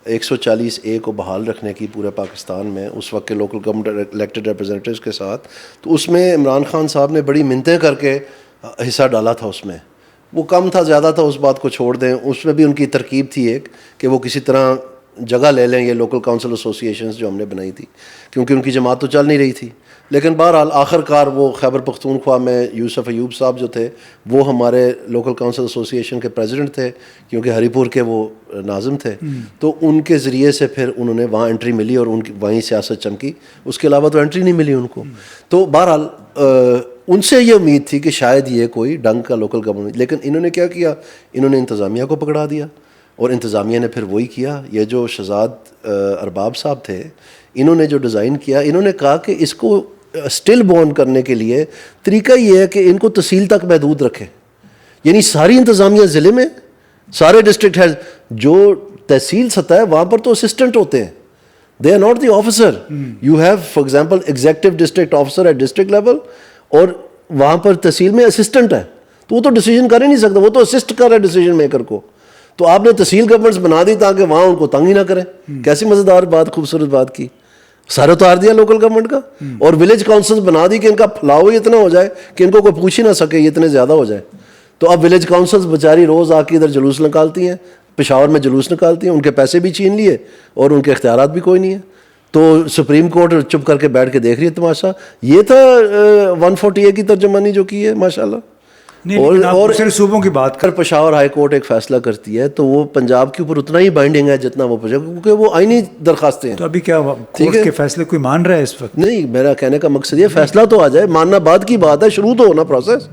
140A کو بحال رکھنے کی پورے پاکستان میں, اس وقت کے لوکل گورنمنٹ الیکٹڈ ریپرزینٹیوز کے ساتھ, تو اس میں عمران خان صاحب نے بڑی منتیں کر کے حصہ ڈالا تھا. اس میں وہ کم تھا زیادہ تھا اس بات کو چھوڑ دیں, اس میں بھی ان کی ترکیب تھی ایک کہ وہ کسی طرح جگہ لے لیں یہ لوکل کونسل ایسوسیشنز جو ہم نے بنائی تھی, کیونکہ ان کی جماعت تو چل نہیں رہی تھی. لیکن بہرحال آخر کار وہ خیبر پختونخوا میں یوسف ایوب صاحب جو تھے وہ ہمارے لوکل کونسل ایسوسیشن کے پریزیڈنٹ تھے, کیونکہ ہری پور کے وہ ناظم تھے, تو ان کے ذریعے سے پھر انہوں نے وہاں انٹری ملی اور ان کی وہیں سیاست چمکی. اس کے علاوہ تو انٹری نہیں ملی ان کو. تو بہرحال ان سے یہ امید تھی کہ شاید یہ کوئی ڈنگ کا لوکل گورنمنٹ, لیکن انہوں نے کیا کیا, انہوں نے انتظامیہ کو پکڑا دیا, اور انتظامیہ نے پھر وہی کیا. یہ جو شہزاد ارباب صاحب تھے انہوں نے جو ڈیزائن کیا, انہوں نے کہا کہ اس کو اسٹل بورن کرنے کے لیے طریقہ یہ ہے کہ ان کو تحصیل تک محدود رکھیں. یعنی ساری انتظامیہ ضلع میں, سارے ڈسٹرکٹ ہیڈ, جو تحصیل سطح ہے وہاں پر تو اسسٹنٹ ہوتے ہیں, they are not the officer. You have for example executive district officer at district level, اور وہاں پر تحصیل میں اسسٹنٹ ہے, تو وہ تو ڈیسیجن کر ہی نہیں سکتا, وہ تو اسسٹ کر رہا ہے ڈیسیجن میکر کو. تو آپ نے تحصیل گورنمنٹس بنا دی تاکہ وہاں ان کو تنگ ہی نہ کریں. کیسی مزیدار بات, خوبصورت بات کی, سارے اتار دیا لوکل گورنمنٹ کا, اور ولیج کاؤنسلز بنا دی کہ ان کا پھیلاؤ ہی اتنا ہو جائے کہ ان کو کوئی پوچھ ہی نہ سکے, یہ اتنے زیادہ ہو جائے. تو اب ولیج کاؤنسلز بیچاری روز آ کے ادھر جلوس نکالتی ہیں, پشاور میں جلوس نکالتی ہیں, ان کے پیسے بھی چھین لیے اور ان کے اختیارات بھی کوئی نہیں ہے. تو سپریم کورٹ چپ کر کے بیٹھ کے دیکھ رہی ہے تماشا. یہ تھا 140A کی ترجمانی جو کی ہے ماشاء اللہ. اور صوبوں کی بات کر, پشاور ہائی کورٹ ایک فیصلہ کرتی ہے تو وہ پنجاب کے اوپر اتنا ہی بائنڈنگ ہے جتنا وہ پنجاب, کیونکہ وہ آئینی درخواستیں ہیں. تو ابھی کیا کورٹ کے فیصلے کوئی مان رہا ہے اس وقت؟ نہیں, میرا کہنے کا مقصد یہ فیصلہ تو آ جائے, ماننا بعد کی بات ہے, شروع تو ہونا پروسیس.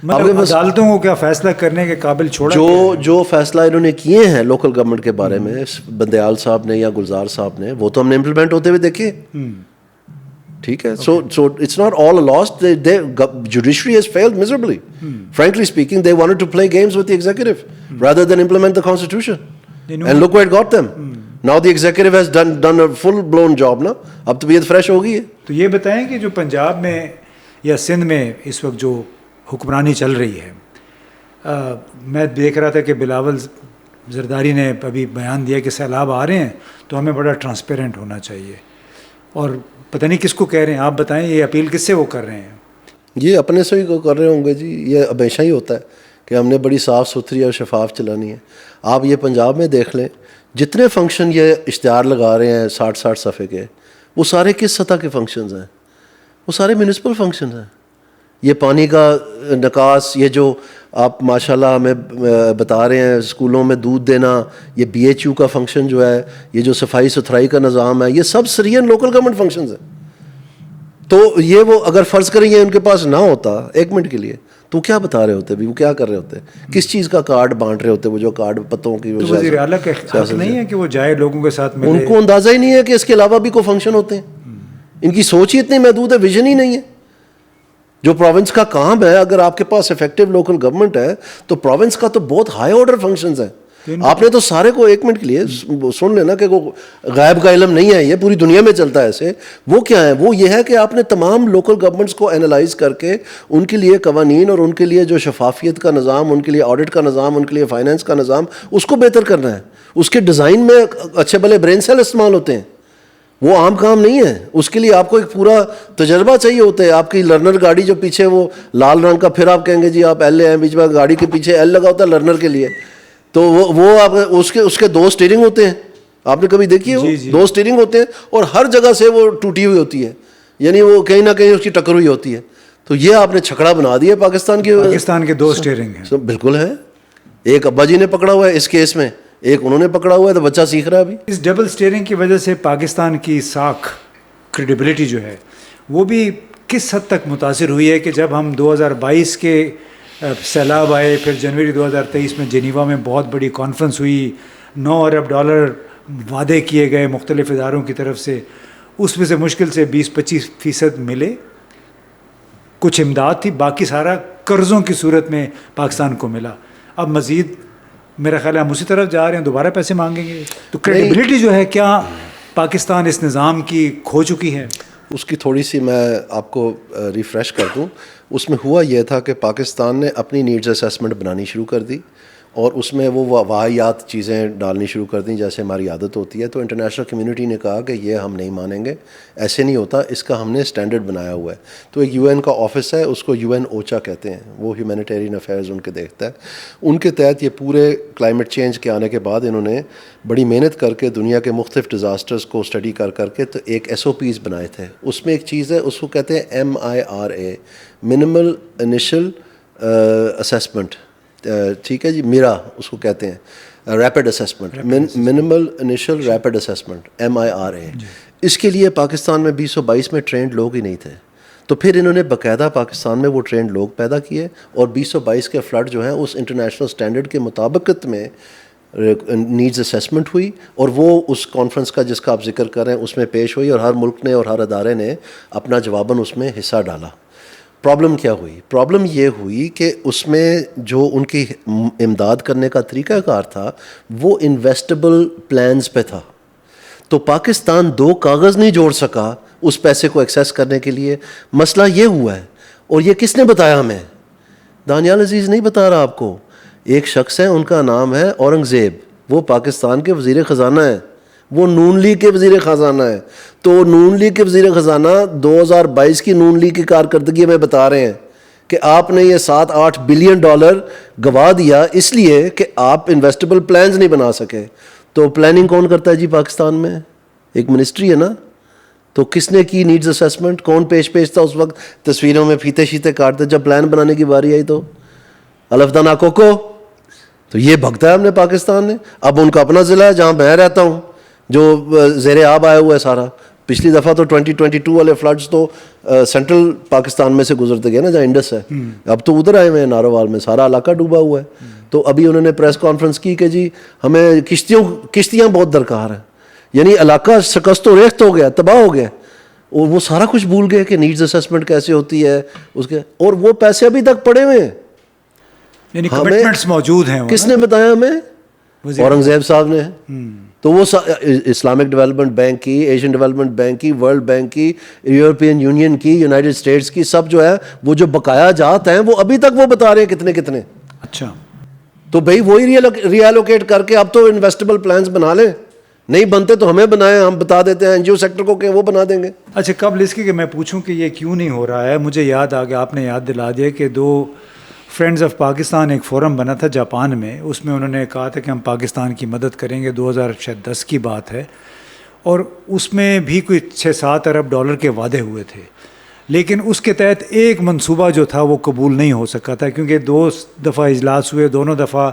عدالتوں کو کیا فیصلہ کرنے کے قابل چھوڑا؟ جو فیصلہ انہوں نے کیے ہیں لوکل گورنمنٹ کے بارے میں بندیال صاحب نے یا گلزار صاحب نے, وہ تو ہم نے امپلیمنٹ ہوتے ہوئے دیکھے. ٹھیک ہے, so it's not all lost. Judiciary has failed miserably. Frankly speaking, they wanted to play games with the executive rather than implement the constitution. And look where it got them. Now the executive has done a full blown job نا, اب طبیعت fresh ہو گئی ہے. تو یہ بتائیں کہ جو پنجاب میں یا سندھ میں اس وقت جو حکمرانی چل رہی ہے, میں دیکھ رہا تھا کہ بلاول زرداری نے ابھی بیان دیا کہ سیلاب آ رہے ہیں تو ہمیں بڑا ٹرانسپیرنٹ ہونا چاہیے, اور پتہ نہیں کس کو کہہ رہے ہیں, آپ بتائیں یہ اپیل کس سے وہ کر رہے ہیں؟ یہ اپنے سے ہی کر رہے ہوں گے جی. یہ ہمیشہ ہی ہوتا ہے کہ ہم نے بڑی صاف ستھری اور شفاف چلانی ہے. آپ یہ پنجاب میں دیکھ لیں, جتنے فنکشن یہ اشتہار لگا رہے ہیں 60 صفحے کے, وہ سارے کس سطح کے فنکشنز ہیں؟ وہ سارے میونسپل فنکشنز ہیں. یہ پانی کا نکاس, یہ جو آپ ماشاءاللہ ہمیں بتا رہے ہیں اسکولوں میں دودھ دینا, یہ BHU کا فنکشن جو ہے, یہ جو صفائی ستھرائی کا نظام ہے, یہ سب سرین لوکل گورنمنٹ فنکشنز ہیں. تو یہ وہ اگر فرض کریں یہ ان کے پاس نہ ہوتا ایک منٹ کے لیے, تو کیا بتا رہے ہوتے بھی, وہ کیا کر رہے ہوتے, کس چیز کا کارڈ بانٹ رہے ہوتے, وہ جو کارڈ پتوں کی وجہ سے. وزیر اعلیٰ کا حق نہیں ہے کہ وہ جائے لوگوں کے ساتھ ملے؟ ان کو اندازہ ہی نہیں ہے کہ اس کے علاوہ بھی کوئی فنکشن ہوتے ہیں. ان کی سوچ ہی اتنی محدود ہے, ویژن ہی نہیں ہے. جو پروونس کا کام ہے, اگر آپ کے پاس افیکٹو لوکل گورنمنٹ ہے تو پروونس کا تو بہت ہائی آرڈر فنکشنز ہیں. آپ نے تو سارے کو ایک منٹ کے لیے سن لینا کہ وہ غائب کا علم نہیں ہے, یہ پوری دنیا میں چلتا ہے ایسے. وہ کیا ہے, وہ یہ ہے کہ آپ نے تمام لوکل گورنمنٹس کو انالائز کر کے ان کے لیے قوانین اور ان کے لیے جو شفافیت کا نظام, ان کے لیے آڈٹ کا نظام, ان کے لیے فائنینس کا نظام, اس کو بہتر کرنا ہے. اس کے ڈیزائن میں اچھے بھلے برین سیل استعمال ہوتے ہیں, وہ عام کام نہیں ہے. اس کے لیے آپ کو ایک پورا تجربہ چاہیے ہوتا ہے. آپ کی لرنر گاڑی جو پیچھے وہ لال رنگ کا, پھر آپ کہیں گے جی آپ ایل ہیں, بیچ میں گاڑی کے پیچھے ایل لگا ہوتا ہے لرنر کے لیے, تو وہ آپ اس کے 2 اسٹیئرنگ ہوتے ہیں. آپ نے کبھی دیکھی ہے؟ 2 اسٹیئرنگ ہوتے ہیں اور ہر جگہ سے وہ ٹوٹی ہوئی ہوتی ہے, یعنی وہ کہیں نہ کہیں اس کی ٹکر ہوئی ہوتی ہے. تو یہ آپ نے چھکڑا بنا دیا پاکستان کے 2 اسٹیئرنگ ہیں. بالکل ہے. ایک ابا جی نے پکڑا ہوا ہے اس کیس میں, ایک انہوں نے پکڑا ہوا ہے, تو بچہ سیکھ رہا ہے ابھی. اس ڈبل سٹیئرنگ کی وجہ سے پاکستان کی ساکھ کریڈیبلٹی جو ہے وہ بھی کس حد تک متاثر ہوئی ہے کہ جب ہم 2022 کے سیلاب آئے, پھر جنوری 2023 میں جنیوا میں بہت بڑی کانفرنس ہوئی, $9 ارب وعدے کیے گئے مختلف اداروں کی طرف سے, اس میں سے مشکل سے 20-25% ملے, کچھ امداد تھی, باقی سارا قرضوں کی صورت میں پاکستان کو ملا. اب مزید میرا خیال ہے ہم اسی طرف جا رہے ہیں, دوبارہ پیسے مانگیں گے. تو کریڈیبلٹی جو ہے کیا پاکستان اس نظام کی کھو چکی ہے؟ اس کی تھوڑی سی میں آپ کو ریفریش کر دوں. اس میں ہوا یہ تھا کہ پاکستان نے اپنی نیڈز اسیسمنٹ بنانی شروع کر دی, اور اس میں وہ واحیات چیزیں ڈالنی شروع کر دیں جیسے ہماری عادت ہوتی ہے. تو انٹرنیشنل کمیونٹی نے کہا کہ یہ ہم نہیں مانیں گے, ایسے نہیں ہوتا, اس کا ہم نے اسٹینڈرڈ بنایا ہوا ہے. تو ایک UN کا آفس ہے, اس کو UN اوچا کہتے ہیں, وہ ہیومینیٹیرین افیئرز ان کے دیکھتا ہے. ان کے تحت یہ پورے کلائمیٹ چینج کے آنے کے بعد انہوں نے بڑی محنت کر کے دنیا کے مختلف ڈیزاسٹرز کو اسٹڈی کر کے تو ایک SOPs بنائے تھے. اس میں ایک چیز ہے, اس کو کہتے ہیں MIRA, منیمل انیشل اسیسمنٹ. ٹھیک ہے جی, میرا اس کو کہتے ہیں rapid assessment, minimal initial rapid assessment, MIRA. اس کے لیے پاکستان میں 2022 میں ٹرینڈ لوگ ہی نہیں تھے. تو پھر انہوں نے باقاعدہ پاکستان میں وہ ٹرینڈ لوگ پیدا کیے, اور 2022 کے فلڈ جو ہیں اس انٹرنیشنل اسٹینڈرڈ کے مطابقت میں نیڈز اسیسمنٹ ہوئی, اور وہ اس کانفرنس کا جس کا آپ ذکر کر رہے ہیں اس میں پیش ہوئی, اور ہر ملک نے اور ہر ادارے نے اپنا جواباً اس میں حصہ ڈالا. پرابلم کیا ہوئی؟ پرابلم یہ ہوئی کہ اس میں جو ان کی امداد کرنے کا طریقہ کار تھا وہ انویسٹیبل پلانز پہ تھا. تو پاکستان 2 کاغذ نہیں جوڑ سکا اس پیسے کو ایکسیس کرنے کے لیے. مسئلہ یہ ہوا ہے, اور یہ کس نے بتایا ہمیں؟ دانیال عزیز نہیں بتا رہا آپ کو. ایک شخص ہے, ان کا نام ہے اورنگزیب, وہ پاکستان کے وزیر خزانہ ہیں, وہ نون لیگ کے وزیر خزانہ ہے. تو نون لیگ کے وزیر خزانہ 2022 کی نون لیگ کی کارکردگی میں بتا رہے ہیں کہ آپ نے یہ $7-8 بلین گوا دیا اس لیے کہ آپ انویسٹیبل پلانز نہیں بنا سکے. تو پلاننگ کون کرتا ہے جی پاکستان میں؟ ایک منسٹری ہے نا. تو کس نے کی نیڈز اسیسمنٹ؟ کون پیش تھا اس وقت؟ تصویروں میں پھیتے شیتے کاٹتے. جب پلان بنانے کی باری آئی تو الفدان آکوکو. تو یہ بھگتا ہے ہم نے پاکستان نے. اب ان کا اپنا ضلع ہے جہاں میں رہتا ہوں جو زیر آب آیا ہوا ہے سارا. پچھلی دفعہ تو 2022 والے فلڈز تو سینٹرل پاکستان میں سے گزرتے گئے نا, جہاں انڈس ہے. اب تو ادھر آئے ہوئے ہیں ناروال میں, سارا علاقہ ڈوبا ہوا ہے. تو ابھی انہوں نے پریس کانفرنس کی کہ جی ہمیں کشتیاں بہت درکار ہیں. یعنی علاقہ شکست و ریخت ہو گیا, تباہ ہو گیا, اور وہ سارا کچھ بھول گئے کہ نیڈز اسیسمنٹ کیسے ہوتی ہے اس کے. اور وہ پیسے ابھی تک پڑے ہوئے ہیں, یعنی کمٹمنٹس موجود ہیں. کس نے بتایا ہمیں؟ اورنگزیب صاحب نے. تو وہ اسلامک ڈیولپمنٹ بینک کی, ایشین ڈیولپمنٹ بینک کی, ورلڈ بینک کی, یورپین یونین کی, یونائٹڈ اسٹیٹس کی, سب جو ہے وہ جو بقایا جات ہیں وہ ابھی تک وہ بتا رہے ہیں کتنے کتنے. اچھا, تو بھائی وہی ری ایلوکیٹ کر کے اب تو انویسٹیبل پلانز بنا لیں. نہیں بنتے تو ہمیں بنائیں, ہم بتا دیتے ہیں NGO سیکٹر کو کہ وہ بنا دیں گے. اچھا, قبل اس کے کہ میں پوچھوں کہ یہ کیوں نہیں ہو رہا ہے, مجھے یاد آ گیا, آپ نے یاد دلا دیا کہ 2 فرینڈز آف پاکستان ایک فورم بنا تھا جاپان میں. اس میں انہوں نے کہا تھا کہ ہم پاکستان کی مدد کریں گے. 2010 کی بات ہے, اور اس میں بھی کوئی $6-7 ارب کے وعدے ہوئے تھے. لیکن اس کے تحت ایک منصوبہ جو تھا وہ قبول نہیں ہو سکا تھا, کیونکہ 2 دفعہ اجلاس ہوئے. دونوں دفعہ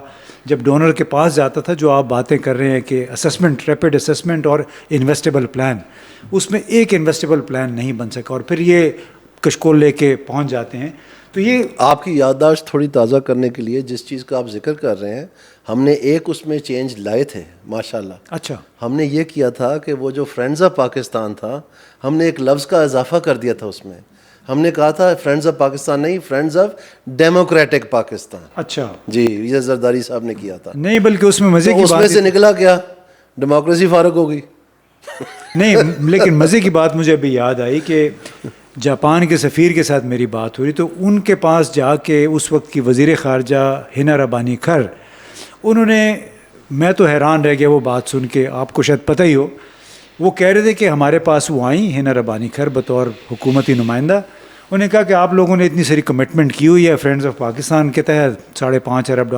جب ڈونر کے پاس جاتا تھا, جو آپ باتیں کر رہے ہیں کہ اسسمنٹ, ریپڈ اسسمنٹ اور انویسٹیبل پلان, اس میں ایک انویسٹیبل پلان نہیں بن سکا, اور پھر یہ کشکول لے کے پہنچ جاتے ہیں. تو یہ آپ کی یادداشت تھوڑی تازہ کرنے کے لیے جس چیز کا آپ ذکر کر رہے ہیں, ہم نے ایک اس میں چینج لائے تھے ماشاءاللہ. اچھا, ہم نے یہ کیا تھا کہ وہ جو فرینڈز آف پاکستان تھا, ہم نے ایک لفظ کا اضافہ کر دیا تھا اس میں. ہم نے کہا تھا فرینڈز آف پاکستان نہیں, فرینڈز آف ڈیموکریٹک پاکستان. اچھا جی, یہ زرداری صاحب نے کیا تھا. نہیں, بلکہ اس میں مزے کی اس بات میں سے نکلا کیا, ڈیموکریسی فارغ ہو گئی. نہیں, لیکن مزے کی بات مجھے ابھی یاد آئی کہ جاپان کے سفیر کے ساتھ میری بات ہوئی, تو ان کے پاس جا کے اس وقت کی وزیر خارجہ ہینا ربانی کھر, انہوں نے, میں تو حیران رہ گیا وہ بات سن کے, آپ کو شاید پتہ ہی ہو, وہ کہہ رہے تھے کہ ہمارے پاس وہ آئیں ہینا ربانی کھر بطور حکومتی نمائندہ. انہوں نے کہا کہ آپ لوگوں نے اتنی ساری کمٹمنٹ کی ہوئی ہے فرینڈز آف پاکستان کے تحت $5.5 ارب,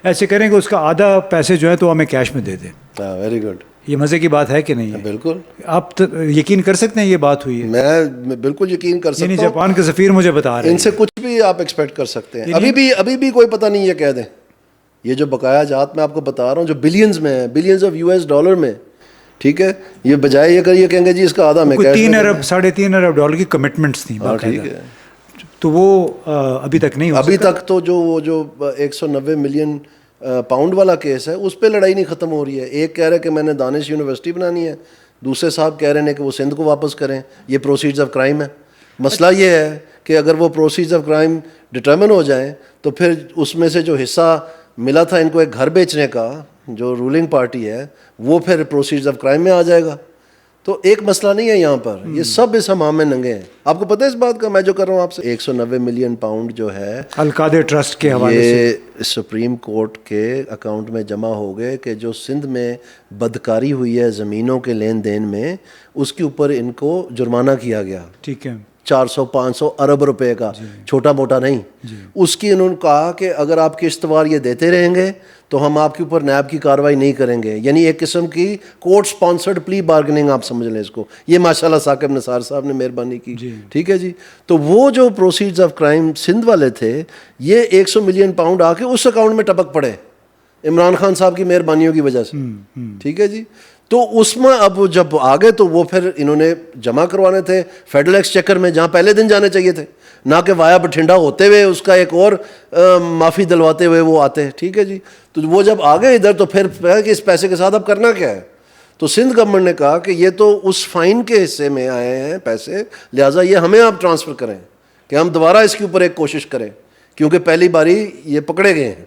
ایسے کریں کہ اس کا آدھا پیسے جو ہے تو ہمیں کیش میں دے دیں. Very good. یہ مزے کی بات ہے کہ نہیں ہے؟ بالکل. آپ یقین کر سکتے ہیں یہ بات ہوئی ہے؟ میں بالکل یقین کر سکتا ہوں. یعنی جاپان کے سفیر مجھے بتا رہے ہیں ان سے کچھ بھی آپ ایکسپیکٹ کر سکتے ہیں. ابھی بھی کوئی پتہ نہیں ہے, کہہ دیں یہ جو بقایا جات میں آپ کو بتا رہا ہوں جو بلینز میں ہے, بلینز آف US میں, ٹھیک ہے, یہ بجائے یہ کہیں گے جی اس کا آدھا میں 3 ارب $3.5 ارب کی کمٹمنٹس تھیں. ٹھیک ہے, تو وہ ابھی تک نہیں ابھی تک تو جو 190 ملین پاؤنڈ والا کیس ہے اس پہ لڑائی نہیں ختم ہو رہی ہے. ایک کہہ رہا ہے کہ میں نے دانش یونیورسٹی بنانی ہے, دوسرے صاحب کہہ رہے ہیں کہ وہ سندھ کو واپس کریں, یہ پروسیڈز آف کرائم ہے. مسئلہ یہ ہے کہ اگر وہ پروسیڈز آف کرائم ڈٹرمن ہو جائیں تو پھر اس میں سے جو حصہ ملا تھا ان کو ایک گھر بیچنے کا, جو رولنگ پارٹی ہے, وہ پھر پروسیڈز آف کرائم میں آ جائے گا. تو ایک مسئلہ نہیں ہے یہاں پر, یہ سب اس ہمام میں ننگے ہیں. آپ کو پتہ ہے اس بات کا, میں جو کر رہا ہوں آپ سے, 190 ملین پاؤنڈ جو ہے القادر ٹرسٹ کے حوالے سے یہ سپریم کورٹ کے اکاؤنٹ میں جمع ہو گئے کہ جو سندھ میں بدکاری ہوئی ہے زمینوں کے لین دین میں, اس کے اوپر ان کو جرمانہ کیا گیا. ٹھیک ہے, 400-500 ارب روپے کا, چھوٹا موٹا نہیں. اس کی انہوں نے کہا کہ اگر آپ قسط وار یہ دیتے رہیں گے تو ہم آپ کے اوپر نیب کی کارروائی نہیں کریں گے. یعنی ایک قسم کی کورٹ سپانسرڈ پلی بارگننگ آپ سمجھ لیں اس کو. یہ ماشاءاللہ ثاقب نثار صاحب نے مہربانی کی, ٹھیک ہے جی. تو وہ جو پروسیڈز آف کرائم سندھ والے تھے, یہ 100 ملین پاؤنڈ آ کے اس اکاؤنٹ میں ٹپک پڑے عمران خان صاحب کی مہربانیوں کی وجہ سے, ٹھیک ہے جی. تو اس میں اب جب آگے تو وہ پھر انہوں نے جمع کروانے تھے فیڈرل ایکسچیکر میں, جہاں پہلے دن جانے چاہیے تھے, نہ کہ وایا بٹھنڈا ہوتے ہوئے اس کا ایک اور معافی دلواتے ہوئے وہ آتے, ٹھیک ہے جی. تو وہ جب آگے ادھر تو پھر کہ اس پیسے کے ساتھ اب کرنا کیا ہے. تو سندھ گورنمنٹ نے کہا کہ یہ تو اس فائن کے حصے میں آئے ہیں پیسے, لہٰذا یہ ہمیں آپ ٹرانسفر کریں کہ ہم دوبارہ اس کے اوپر ایک کوشش کریں, کیونکہ پہلی باری یہ پکڑے گئے ہیں,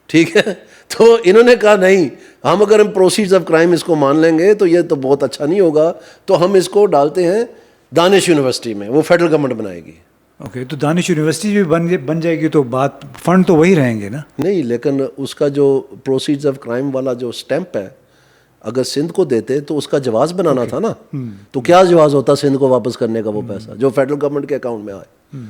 ٹھیک ہے. تو انہوں نے کہا نہیں, ہم اگر ہم پروسیڈز آف کرائم اس کو مان لیں گے تو یہ تو بہت اچھا نہیں ہوگا, تو ہم اس کو ڈالتے ہیں دانش یونیورسٹی میں, وہ فیڈرل گورنمنٹ بنائے گی. اوکے, تو دانش یونیورسٹی بھی بن جائے گی تو بات فنڈ تو وہی رہیں گے نا. نہیں, لیکن اس کا جو پروسیڈز آف کرائم والا جو سٹیمپ ہے, اگر سندھ کو دیتے تو اس کا جواز بنانا تھا نا. تو کیا جواز ہوتا سندھ کو واپس کرنے کا وہ پیسہ جو فیڈرل گورنمنٹ کے اکاؤنٹ میں آئے,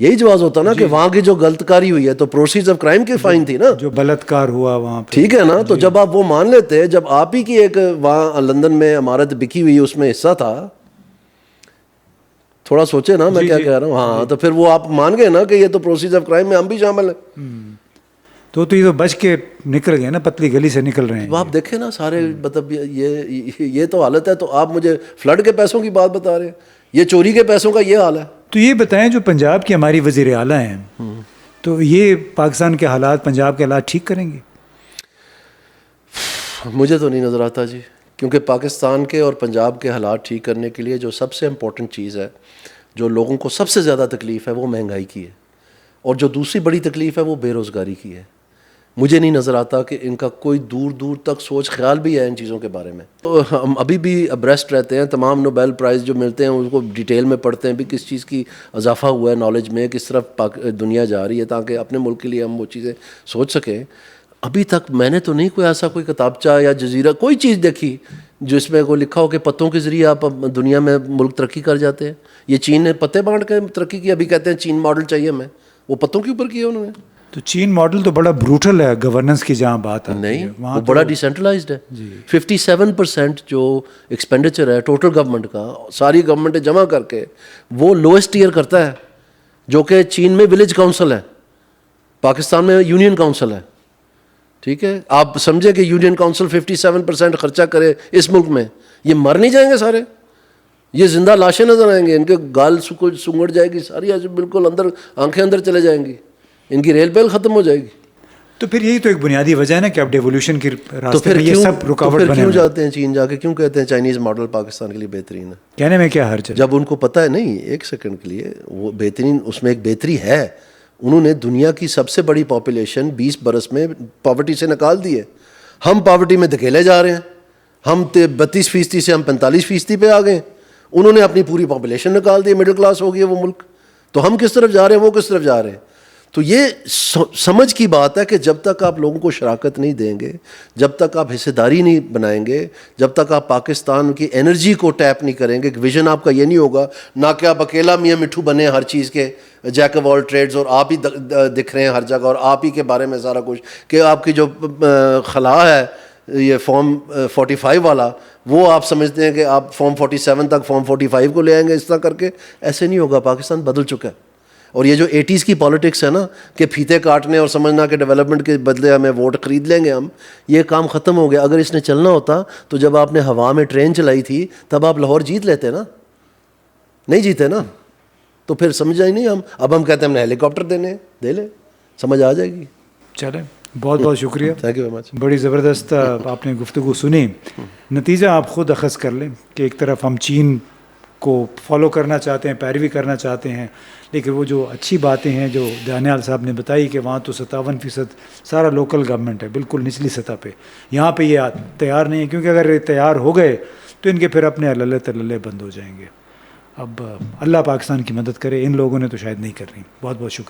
یہی جواز ہوتا نا کہ وہاں کی جو غلط کاری ہوئی ہے تو پروسیڈز آف کرائم کی فائن تھی نا, جو بلاتکار ہوا وہاں پہ, ٹھیک ہے نا. تو جب آپ وہ مان لیتے, جب آپ ہی کی ایک وہاں لندن میں عمارت بکی ہوئی اس میں حصہ تھا, تھوڑا سوچے نا میں کیا کہہ رہا ہوں. ہاں, تو پھر وہ آپ مان گئے نا کہ یہ تو پروسیڈز آف کرائم میں ہم بھی شامل ہیں. تو یہ تو بچ کے نکل گئے نا, پتلی گلی سے نکل رہے ہیں. وہ آپ دیکھیں نا سارے, مطلب یہ تو حالت ہے. تو آپ مجھے فلڈ کے پیسوں کی بات بتا رہے ہیں, یہ چوری کے پیسوں کا یہ حال ہے. تو یہ بتائیں, جو پنجاب کی ہماری وزیر اعلیٰ ہیں, تو یہ پاکستان کے حالات, پنجاب کے حالات ٹھیک کریں گے؟ مجھے تو نہیں نظر آتا جی, کیونکہ پاکستان کے اور پنجاب کے حالات ٹھیک کرنے کے لیے جو سب سے امپورٹنٹ چیز ہے, جو لوگوں کو سب سے زیادہ تکلیف ہے, وہ مہنگائی کی ہے, اور جو دوسری بڑی تکلیف ہے وہ بے روزگاری کی ہے. مجھے نہیں نظر آتا کہ ان کا کوئی دور دور تک سوچ خیال بھی ہے ان چیزوں کے بارے میں. تو ہم ابھی بھی ابریسٹ رہتے ہیں, تمام نوبیل پرائز جو ملتے ہیں اس کو ڈیٹیل میں پڑھتے ہیں بھی کس چیز کی اضافہ ہوا ہے نالج میں, کس طرف دنیا جا رہی ہے, تاکہ اپنے ملک کے لیے ہم وہ چیزیں سوچ سکیں. ابھی تک میں نے تو نہیں کوئی ایسا کوئی کتابچہ یا جزیرہ کوئی چیز دیکھی جس میں کوئی لکھا ہو کہ پتوں کے ذریعے آپ دنیا میں ملک ترقی کر جاتے ہیں. یہ چین نے پتے بانٹ کے ترقی کی, ابھی کہتے ہیں چین ماڈل چاہیے ہمیں, وہ پتوں کے اوپر کیا انہوں نے. تو چین ماڈل تو بڑا بروٹل ہے گورننس کی جہاں بات ہے. نہیں, وہ بڑا ڈیسینٹرلائزڈ ہے. 57% جو ایکسپینڈیچر ہے ٹوٹل گورنمنٹ کا, ساری گورنمنٹ جمع کر کے, وہ لوئسٹ ٹیئر کرتا ہے, جو کہ چین میں ولیج کاؤنسل ہے, پاکستان میں یونین کاؤنسل ہے. ٹھیک ہے, آپ سمجھے کہ یونین کاؤنسل 57% خرچہ کرے اس ملک میں, یہ مر نہیں جائیں گے سارے, یہ زندہ لاشیں نظر آئیں گے, ان کے گال سنگڑ جائے گی ساری, بالکل اندر آنکھیں اندر چلے جائیں گی, ان کی ریل بیل ختم ہو جائے گی. تو پھر یہی تو ایک بنیادی وجہ ہے نا کہ اب ڈیولوشن کی راستے میں یہ سب رکاوٹ بنے. کیوں جاتے ہیں چین جا کے, کیوں کہتے ہیں چائنیز ماڈل پاکستان کے لیے بہترین ہے؟ کہنے میں کیا حرج ہے جب ان کو پتہ ہے. نہیں, ایک سیکنڈ کے لیے وہ بہترین, اس میں ایک بہتری ہے. انہوں نے دنیا کی سب سے بڑی پاپولیشن 20 برس میں پاورٹی سے نکال دی ہے. ہم پاورٹی میں دھکیلے جا رہے ہیں, ہم 32% سے ہم 45% پہ آ گئے. انہوں نے اپنی پوری پاپولیشن نکال دی, مڈل کلاس ہو گیا وہ ملک. تو ہم کس طرف جا رہے ہیں, وہ کس طرف جا رہے ہیں. تو یہ سمجھ کی بات ہے کہ جب تک آپ لوگوں کو شراکت نہیں دیں گے, جب تک آپ حصے داری نہیں بنائیں گے, جب تک آپ پاکستان کی انرجی کو ٹیپ نہیں کریں گے, ویژن آپ کا یہ نہیں ہوگا نہ کہ آپ اکیلا میاں مٹھو بنے ہر چیز کے, جیک آف آل ٹریڈز, اور آپ ہی دکھ رہے ہیں ہر جگہ, اور آپ ہی کے بارے میں سارا کچھ, کہ آپ کی جو خلا ہے یہ فارم 45 والا, وہ آپ سمجھتے ہیں کہ آپ فارم 47 تک فارم 45 کو لے آئیں گے. اس طرح کر کے ایسے نہیں ہوگا. پاکستان بدل چکا ہے. اور یہ جو 80s کی پالیٹکس ہے نا کہ پھیتے کاٹنے اور سمجھنا کہ ڈیولپمنٹ کے بدلے ہمیں ووٹ خرید لیں گے ہم، یہ کام ختم ہو گیا. اگر اس نے چلنا ہوتا تو جب آپ نے ہوا میں ٹرین چلائی تھی تب آپ لاہور جیت لیتے نا، نہیں جیتے نا. تو پھر سمجھا ہی نہیں ہم. اب ہم کہتے ہیں ہم نے ہیلی کاپٹر دینے، دے لیں، سمجھ آ جائے گی. چلیں، بہت بہت شکریہ. Thank you very much. بڑی زبردست آپ نے گفتگو سنی. نتیجہ آپ خود اخذ کر لیں کہ ایک طرف ہم چین کو فالو کرنا چاہتے ہیں، پیروی کرنا چاہتے ہیں، لیکن وہ جو اچھی باتیں ہیں جو دانیال صاحب نے بتائی کہ وہاں تو 57% سارا لوکل گورنمنٹ ہے، بالکل نچلی سطح پہ. یہاں پہ یہ تیار نہیں ہے، کیونکہ اگر یہ تیار ہو گئے تو ان کے پھر اپنے اللہ تللے بند ہو جائیں گے. اب اللہ پاکستان کی مدد کرے، ان لوگوں نے تو شاید نہیں کرنی. بہت بہت شکریہ.